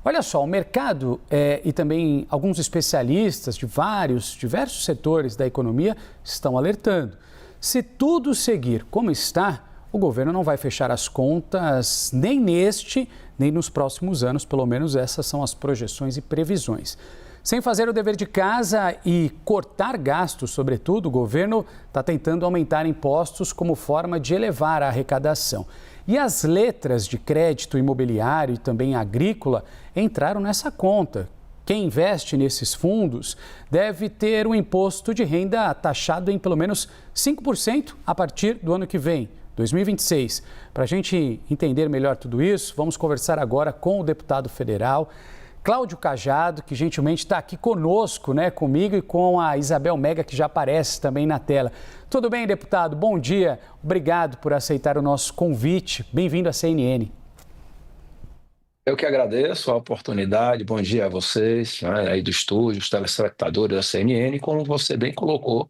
Olha só, o mercado e também alguns especialistas de diversos setores da economia estão alertando. Se tudo seguir como está, o governo não vai fechar as contas nem neste, nem nos próximos anos, pelo menos essas são as projeções e previsões. Sem fazer o dever de casa e cortar gastos, sobretudo, o governo está tentando aumentar impostos como forma de elevar a arrecadação. E as letras de crédito imobiliário e também agrícola entraram nessa conta. Quem investe nesses fundos deve ter um imposto de renda taxado em pelo menos 5% a partir do ano que vem, 2026. Para a gente entender melhor tudo isso, vamos conversar agora com o deputado federal Cláudio Cajado, que gentilmente está aqui conosco, comigo e com a Isabel Mega, que já aparece também na tela. Tudo bem, deputado? Bom dia. Obrigado por aceitar o nosso convite. Bem-vindo à CNN. Eu que agradeço a oportunidade. Bom dia a vocês, aí do estúdio, os telespectadores da CNN. Como você bem colocou,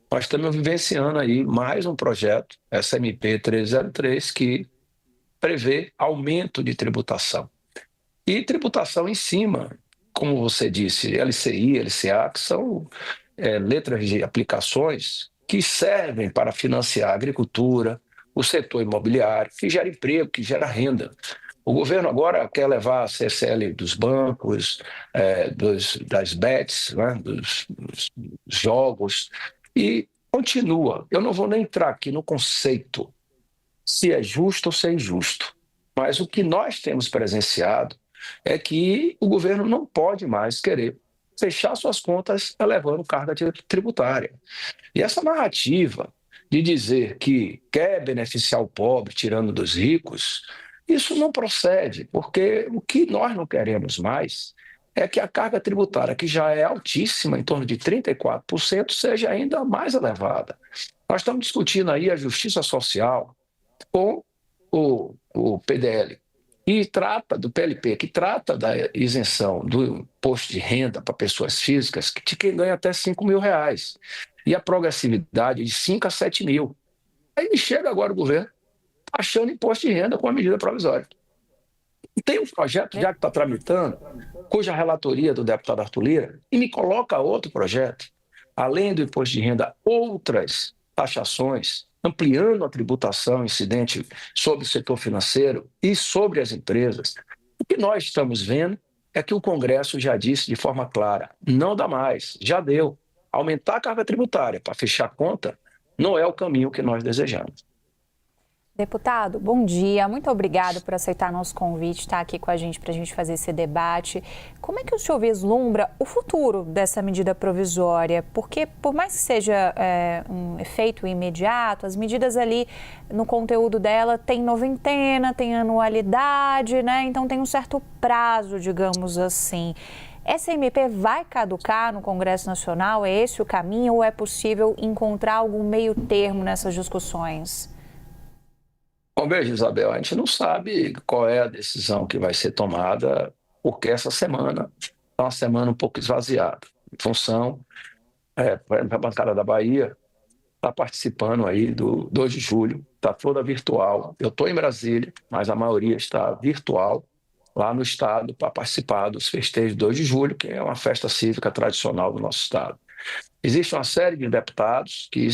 nós estamos vivenciando aí mais um projeto, SMP 303, que prevê aumento de tributação. E tributação em cima, como você disse, LCI, LCA, que são letras de aplicações que servem para financiar a agricultura, o setor imobiliário, que gera emprego, que gera renda. O governo agora quer levar a CCL dos bancos, das bets, dos jogos, e continua. Eu não vou nem entrar aqui no conceito se é justo ou se é injusto, mas o que nós temos presenciado é que o governo não pode mais querer fechar suas contas elevando carga tributária. E essa narrativa de dizer que quer beneficiar o pobre tirando dos ricos, isso não procede, porque o que nós não queremos mais é que a carga tributária, que já é altíssima, em torno de 34%, seja ainda mais elevada. Nós estamos discutindo aí a justiça social com o PDL, que trata do PLP, que trata da isenção do imposto de renda para pessoas físicas, de quem ganha até R$5.000, e a progressividade de 5 a 7 mil. Aí chega agora o governo achando imposto de renda com a medida provisória. Tem um projeto já que está tramitando, cuja relatoria do deputado Arthur Lira, e me coloca outro projeto, além do imposto de renda, outras taxações, ampliando a tributação incidente sobre o setor financeiro e sobre as empresas. O que nós estamos vendo é que o Congresso já disse de forma clara, não dá mais, já deu. Aumentar a carga tributária para fechar a conta não é o caminho que nós desejamos. Deputado, bom dia. Muito obrigado por aceitar nosso convite, estar aqui com a gente para a gente fazer esse debate. Como é que o senhor vislumbra o futuro dessa medida provisória? Porque, por mais que seja um efeito imediato, as medidas ali no conteúdo dela tem noventena, tem anualidade, Então tem um certo prazo, digamos assim. Essa MP vai caducar no Congresso Nacional? É esse o caminho ou é possível encontrar algum meio termo nessas discussões? Bom, veja, Isabel, a gente não sabe qual é a decisão que vai ser tomada, porque essa semana é uma semana um pouco esvaziada. Em função, a bancada da Bahia está participando aí do 2 de julho, está toda virtual. Eu estou em Brasília, mas a maioria está virtual lá no estado para participar dos festejos do 2 de julho, que é uma festa cívica tradicional do nosso estado. Existe uma série de deputados que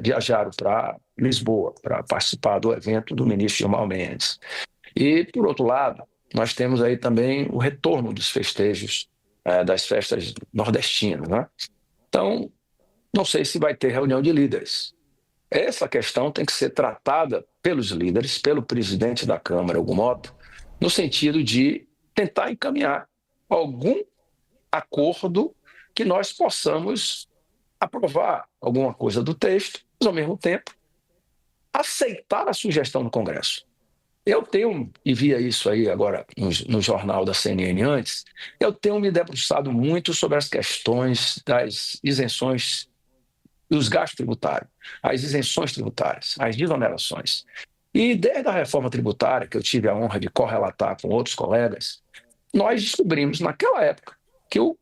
viajaram para Lisboa para participar do evento do ministro Gilmar Mendes. E, por outro lado, nós temos aí também o retorno dos festejos das festas nordestinas. Então, não sei se vai ter reunião de líderes. Essa questão tem que ser tratada pelos líderes, pelo presidente da Câmara, Hugo Mota, no sentido de tentar encaminhar algum acordo que nós possamos aprovar alguma coisa do texto, mas, ao mesmo tempo, aceitar a sugestão do Congresso. Eu tenho, e via isso aí agora no jornal da CNN antes, eu tenho me debruçado muito sobre as questões das isenções dos gastos tributários, as isenções tributárias, as desonerações. E desde a reforma tributária, que eu tive a honra de correlatar com outros colegas, nós descobrimos naquela época que o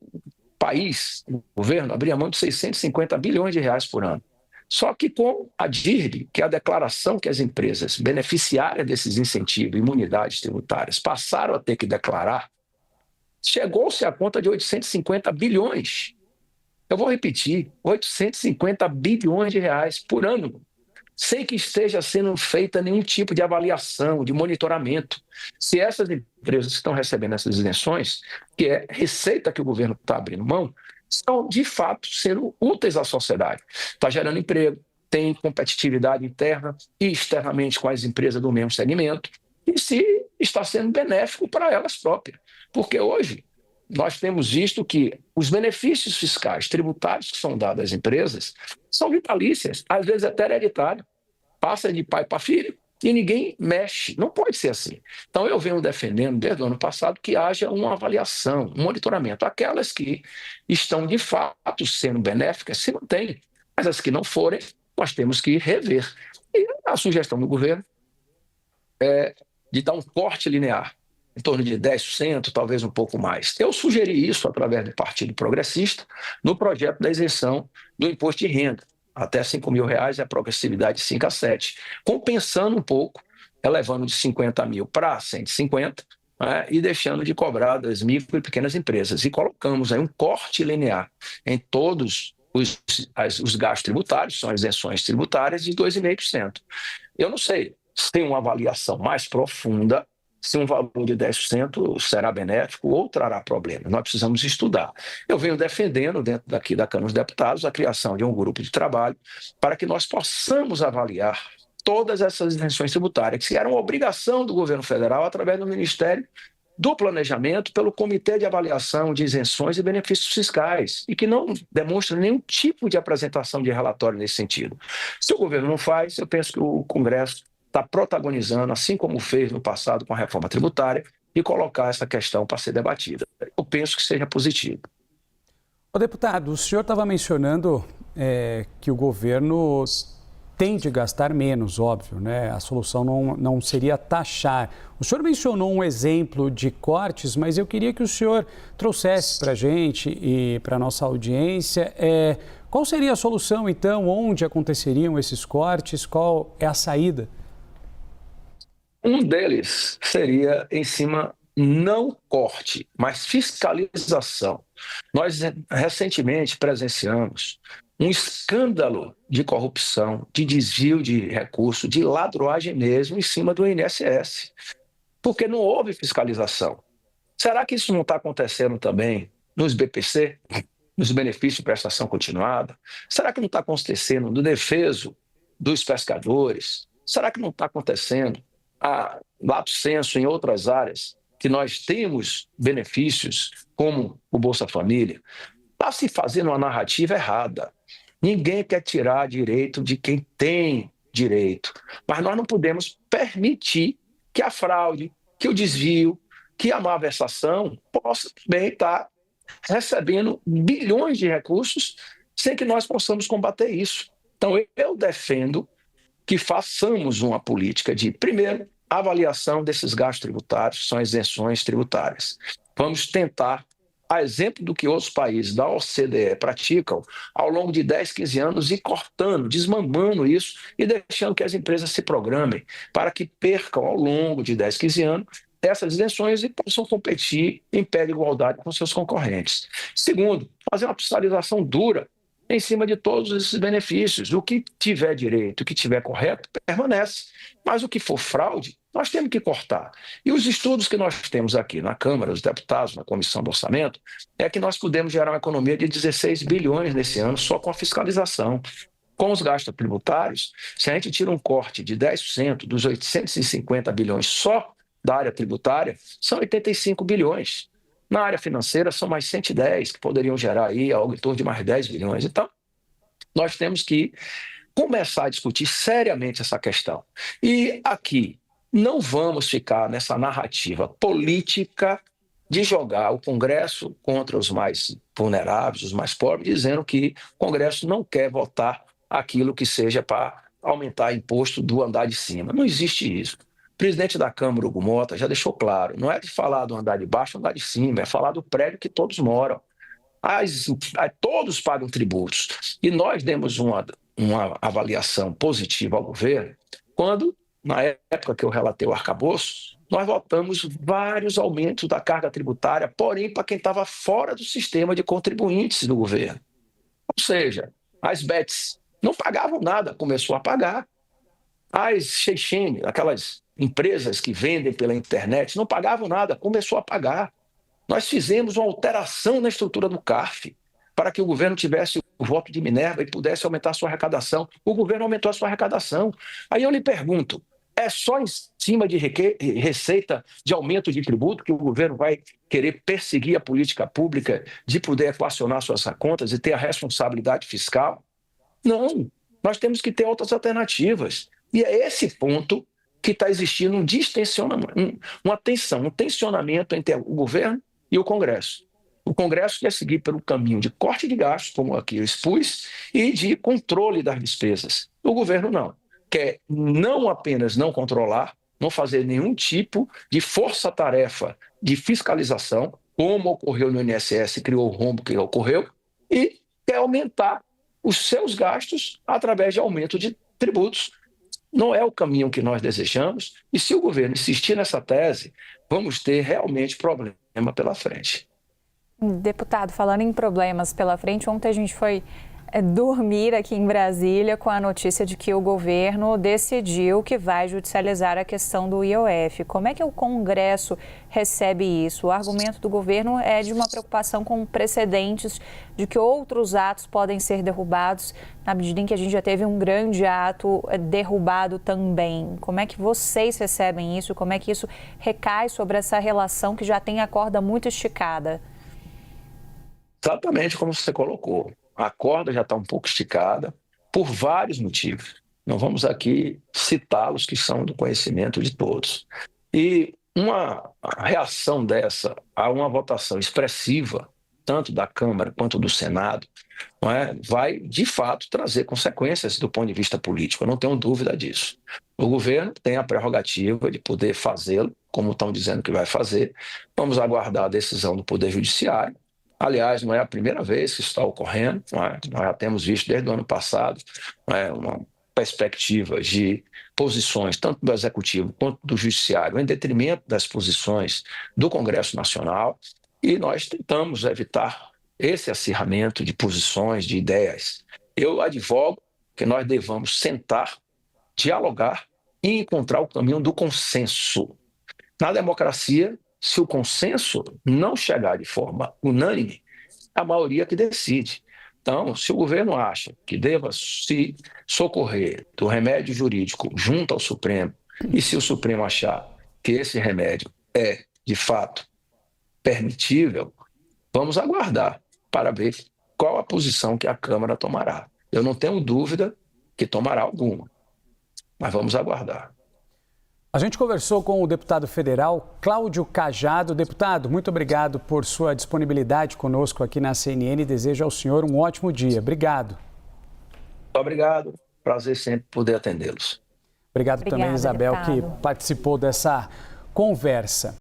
país, o governo, abria mão de 650 bilhões de reais por ano. Só que com a DIRB, que é a declaração que as empresas beneficiárias desses incentivos, imunidades tributárias, passaram a ter que declarar, chegou-se à conta de 850 bilhões. Eu vou repetir, 850 bilhões de reais por ano, sem que esteja sendo feita nenhum tipo de avaliação, de monitoramento. Se essas empresas que estão recebendo essas isenções, que é receita que o governo está abrindo mão, estão, de fato, sendo úteis à sociedade. Está gerando emprego, tem competitividade interna e externamente com as empresas do mesmo segmento, e se está sendo benéfico para elas próprias. Porque hoje nós temos visto que os benefícios fiscais, tributários que são dados às empresas são vitalícias, às vezes até hereditário, passa de pai para filho e ninguém mexe. Não pode ser assim. Então eu venho defendendo desde o ano passado que haja uma avaliação, um monitoramento. Aquelas que estão de fato sendo benéficas se mantêm, mas as que não forem, nós temos que rever. E a sugestão do governo é de dar um corte linear, em torno de 10%, talvez um pouco mais. Eu sugeri isso através do Partido Progressista no projeto da isenção do imposto de renda. Até R$5.000 é a progressividade de 5 a 7, compensando um pouco, elevando de 50 mil para 150, né, e deixando de cobrar das micro e pequenas empresas. E colocamos aí um corte linear em todos os gastos tributários, são isenções tributárias, de 2,5%. Eu não sei se tem uma avaliação mais profunda, se um valor de 10% será benéfico ou trará problemas. Nós precisamos estudar. Eu venho defendendo, dentro daqui da Câmara dos Deputados, a criação de um grupo de trabalho para que nós possamos avaliar todas essas isenções tributárias, que eram obrigação do governo federal, através do Ministério do Planejamento, pelo Comitê de Avaliação de Isenções e Benefícios Fiscais, e que não demonstra nenhum tipo de apresentação de relatório nesse sentido. Se o governo não faz, eu penso que o Congresso está protagonizando, assim como fez no passado com a reforma tributária, e colocar essa questão para ser debatida. Eu penso que seja positivo. Ô, deputado, o senhor estava mencionando que o governo tem de gastar menos, óbvio, né? A solução não seria taxar. O senhor mencionou um exemplo de cortes, mas eu queria que o senhor trouxesse para a gente e para a nossa audiência qual seria a solução, então, onde aconteceriam esses cortes, qual é a saída? Um deles seria em cima, não corte, mas fiscalização. Nós recentemente presenciamos um escândalo de corrupção, de desvio de recursos, de ladroagem mesmo, em cima do INSS, porque não houve fiscalização. Será que isso não está acontecendo também nos BPC, nos benefícios de prestação continuada? Será que não está acontecendo no defeso dos pescadores? Será que não está acontecendo lato sensu em outras áreas que nós temos benefícios, como o Bolsa Família? Está se fazendo uma narrativa errada. Ninguém quer tirar direito de quem tem direito, mas nós não podemos permitir que a fraude, que o desvio, que a malversação possa também estar recebendo bilhões de recursos sem que nós possamos combater isso. Então, eu defendo que façamos uma política de, primeiro, avaliação desses gastos tributários, são isenções tributárias. Vamos tentar, a exemplo do que outros países da OCDE praticam, ao longo de 10, 15 anos, ir cortando, desmamando isso e deixando que as empresas se programem para que percam, ao longo de 10, 15 anos, essas isenções e possam competir em pé de igualdade com seus concorrentes. Segundo, fazer uma fiscalização dura em cima de todos esses benefícios. O que tiver direito, o que tiver correto, permanece. Mas o que for fraude, nós temos que cortar. E os estudos que nós temos aqui na Câmara, os deputados, na Comissão do Orçamento, é que nós podemos gerar uma economia de 16 bilhões nesse ano só com a fiscalização. Com os gastos tributários, se a gente tira um corte de 10% dos 850 bilhões só da área tributária, são 85 bilhões. Na área financeira, são mais 110, que poderiam gerar aí algo em torno de mais 10 bilhões. Então, nós temos que começar a discutir seriamente essa questão. E aqui, não vamos ficar nessa narrativa política de jogar o Congresso contra os mais vulneráveis, os mais pobres, dizendo que o Congresso não quer votar aquilo que seja para aumentar imposto do andar de cima. Não existe isso. O presidente da Câmara, Hugo Mota, já deixou claro, não é de falar do andar de baixo, andar de cima, é falar do prédio que todos moram. Todos pagam tributos. E nós demos uma uma avaliação positiva ao governo quando, na época que eu relatei o arcabouço, nós votamos vários aumentos da carga tributária, porém para quem estava fora do sistema de contribuintes do governo. Ou seja, as bets não pagavam nada, começou a pagar. As Sheinchen, aquelas empresas que vendem pela internet, não pagavam nada, começou a pagar. Nós fizemos uma alteração na estrutura do CARF para que o governo tivesse o voto de Minerva e pudesse aumentar a sua arrecadação. O governo aumentou a sua arrecadação. Aí eu lhe pergunto, é só em cima de receita de aumento de tributo que o governo vai querer perseguir a política pública de poder equacionar suas contas e ter a responsabilidade fiscal? Não, nós temos que ter outras alternativas. E é esse ponto que está existindo um distensionamento, uma tensão, um tensionamento entre o governo e o Congresso. O Congresso quer seguir pelo caminho de corte de gastos, como aqui eu expus, e de controle das despesas. O governo não. Quer não apenas não controlar, não fazer nenhum tipo de força-tarefa de fiscalização, como ocorreu no INSS, criou o rombo que ocorreu, e quer aumentar os seus gastos através de aumento de tributos. Não é o caminho que nós desejamos, e se o governo insistir nessa tese, vamos ter realmente problema pela frente. Deputado, falando em problemas pela frente, ontem a gente foi dormir aqui em Brasília com a notícia de que o governo decidiu que vai judicializar a questão do IOF. Como é que o Congresso recebe isso? O argumento do governo é de uma preocupação com precedentes de que outros atos podem ser derrubados, na medida em que a gente já teve um grande ato derrubado também. Como é que vocês recebem isso? Como é que isso recai sobre essa relação que já tem a corda muito esticada? Exatamente como você colocou. A corda já está um pouco esticada por vários motivos. Não vamos aqui citá-los, que são do conhecimento de todos. E uma reação dessa a uma votação expressiva, tanto da Câmara quanto do Senado, não é, vai, de fato, trazer consequências do ponto de vista político. Eu não tenho dúvida disso. O governo tem a prerrogativa de poder fazê-lo, como estão dizendo que vai fazer. Vamos aguardar a decisão do Poder Judiciário. Aliás, não é a primeira vez que isso está ocorrendo, nós já temos visto desde o ano passado uma perspectiva de posições, tanto do Executivo quanto do Judiciário, em detrimento das posições do Congresso Nacional, e nós tentamos evitar esse acirramento de posições, de ideias. Eu advogo que nós devamos sentar, dialogar e encontrar o caminho do consenso. Na democracia, se o consenso não chegar de forma unânime, é a maioria que decide. Então, se o governo acha que deva se socorrer do remédio jurídico junto ao Supremo, e se o Supremo achar que esse remédio é, de fato, permitível, vamos aguardar para ver qual a posição que a Câmara tomará. Eu não tenho dúvida que tomará alguma, mas vamos aguardar. A gente conversou com o deputado federal Cláudio Cajado. Deputado, muito obrigado por sua disponibilidade conosco aqui na CNN. Desejo ao senhor um ótimo dia. Obrigado. Muito obrigado. Prazer sempre poder atendê-los. Obrigado também, Isabel, deputado, que participou dessa conversa.